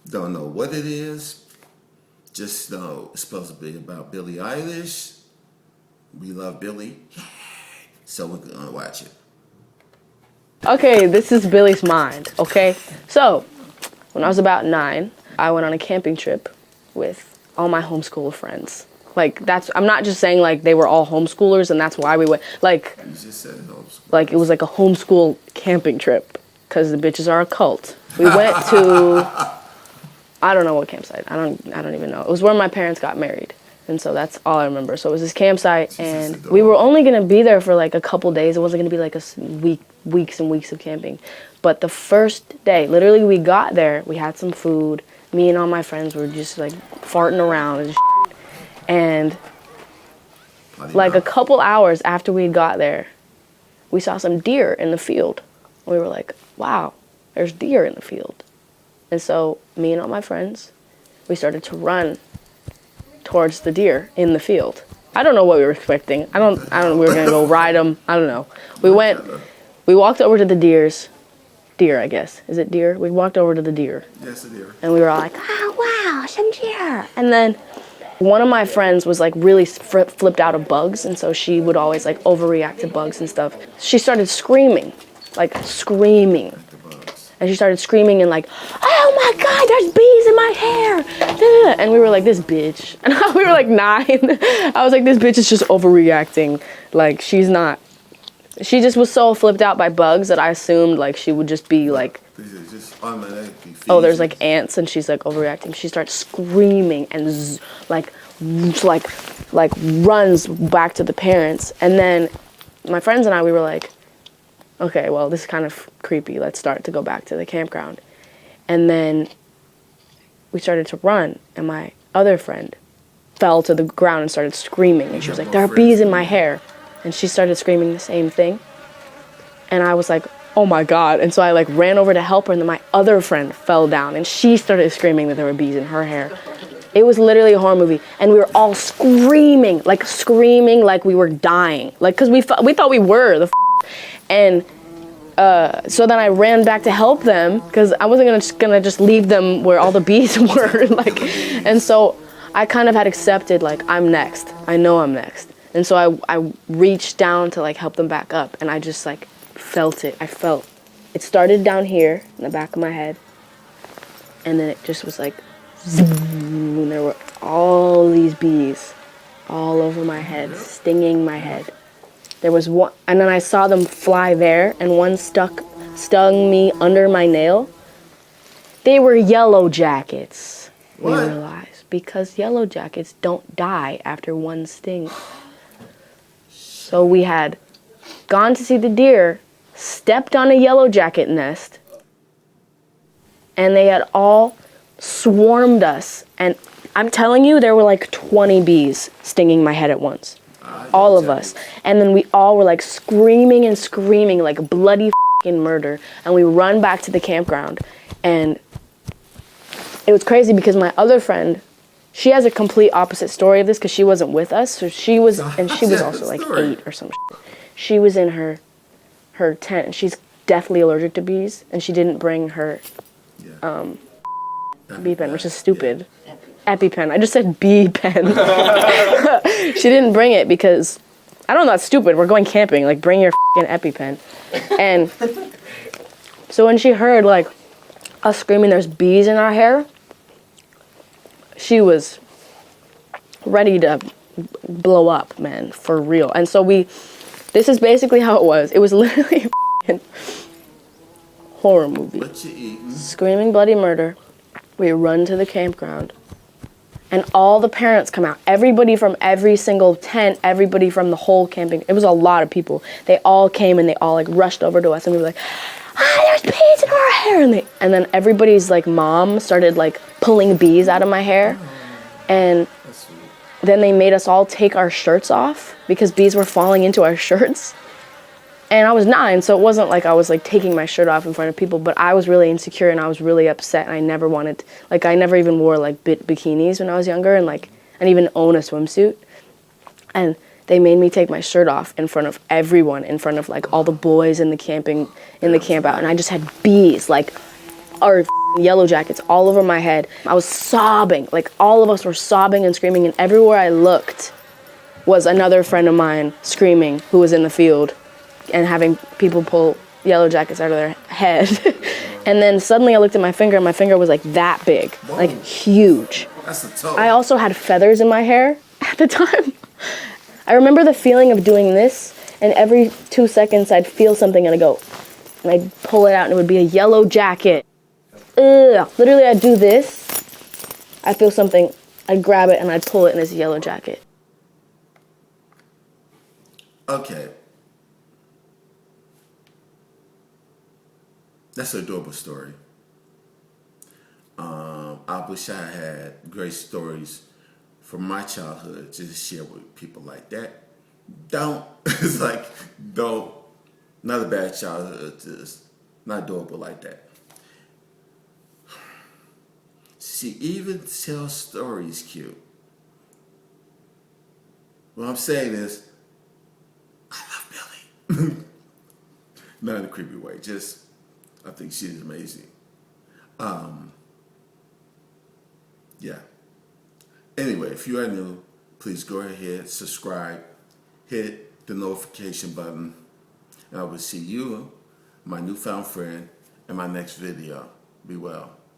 Don't know what it is. Just know it's supposed to be about Billie Eilish. We love Billie. Yeah. So we're gonna watch it. Okay, this is Billie's mind, okay? So, when I was about 9, I went on a camping trip with all my homeschool friends. Like, I'm not just saying, like, they were all homeschoolers and that's why we went. Like, You just said homeschool. Like, it was like a homeschool camping trip because the bitches are a cult. We went to, I don't know what campsite. I don't even know. It was where my parents got married. And so that's all I remember. So it was this campsite, and we were only going to be there for like a couple days. It wasn't going to be like a weeks and weeks of camping. But the first day, literally we got there, we had some food. Me and all my friends were just like farting around and shit. And like a couple hours after we got there, we saw some deer in the field. We were like, wow, there's deer in the field. And so me and all my friends, we started to run towards the deer in the field. I don't know what we were expecting. We were gonna go ride them. I don't know. We walked over to the deer, I guess. Is it deer? We walked over to the deer. Yes, a deer. And we were all like, oh wow, some deer. And then one of my friends was like really flipped out of bugs, and so she would always like overreact to bugs and stuff. She started screaming. And she started screaming and like, oh my God, there's bees in my hair. And we were like, this bitch. And we were like 9. I was like, this bitch is just overreacting. Like, she just was so flipped out by bugs that I assumed like she would just be like, oh, there's like ants, and she's like overreacting. She starts screaming and like runs back to the parents. And then my friends and I, we were like, okay, well, this is kind of creepy. Let's start to go back to the campground. And then we started to run, and my other friend fell to the ground and started screaming. And she was like, there are bees in my hair. And she started screaming the same thing. And I was like, oh my God. And so I like ran over to help her, and then my other friend fell down, and she started screaming that there were bees in her hair. It was literally a horror movie, and we were all screaming like we were dying. Like, cause we thought we were and so then I ran back to help them because I wasn't gonna just leave them where all the bees were. Like, and so I kind of had accepted like I'm next. I know I'm next. And so I reached down to like help them back up, and I just like felt it. It started down here in the back of my head, and then it just was like zoom, and there were all these bees all over my head, stinging my head. There was one, and then I saw them fly there, and one stung me under my nail. They were yellow jackets. What? We realized, because yellow jackets don't die after one sting. So we had gone to see the deer, stepped on a yellow jacket nest, and they had all swarmed us. And I'm telling you, there were like 20 bees stinging my head at once. All of us. And then we all were like screaming and screaming like bloody fucking murder. And we run back to the campground. And it was crazy because my other friend, she has a complete opposite story of this because she wasn't with us. So she was, and she was also like 8 or some shit. She was in her tent, and she's deathly allergic to bees, and she didn't bring her bee pen, which is stupid. EpiPen. I just said bee pen. She didn't bring it because, I don't know, that's stupid. We're going camping. Like, bring your f***ing EpiPen. And so when she heard, like, us screaming there's bees in our hair, she was ready to blow up, man, for real. And so this is basically how it was. It was literally a f***ing horror movie. What you eating? Screaming bloody murder. We run to the campground. And all the parents come out. Everybody from every single tent, everybody from the whole camping. It was a lot of people. They all came, and they all like rushed over to us, and we were like, there's bees in our hair. And then everybody's like mom started like pulling bees out of my hair. And then they made us all take our shirts off because bees were falling into our shirts. And I was 9, so it wasn't like I was like taking my shirt off in front of people, but I was really insecure, and I was really upset, and I never wanted, like, I never even wore like bikinis when I was younger, and like, I didn't even own a swimsuit. And they made me take my shirt off in front of everyone, in front of like all the boys in the camp out, and I just had bees like or yellow jackets all over my head. I was sobbing, like all of us were sobbing and screaming, and everywhere I looked was another friend of mine screaming who was in the field and having people pull yellow jackets out of their head. And then suddenly I looked at my finger, and my finger was like that big, Whoa. like huge. That's a toe. I also had feathers in my hair at the time. I remember the feeling of doing this, and every 2 seconds I'd feel something and I'd go, and I'd pull it out and it would be a yellow jacket. Ugh. Literally I'd do this, I'd feel something, I'd grab it and I'd pull it and it's a yellow jacket. Okay. That's an adorable story. I wish I had great stories from my childhood to share with people like that. Don't. It's like, don't. Not a bad childhood. Just not adorable like that. She even tells stories cute. What I'm saying is, I love Billie. Not in a creepy way. Just, I think she's amazing. Yeah. Anyway, if you are new, please go ahead, subscribe, hit the notification button, and I will see you, my newfound friend, in my next video. Be well.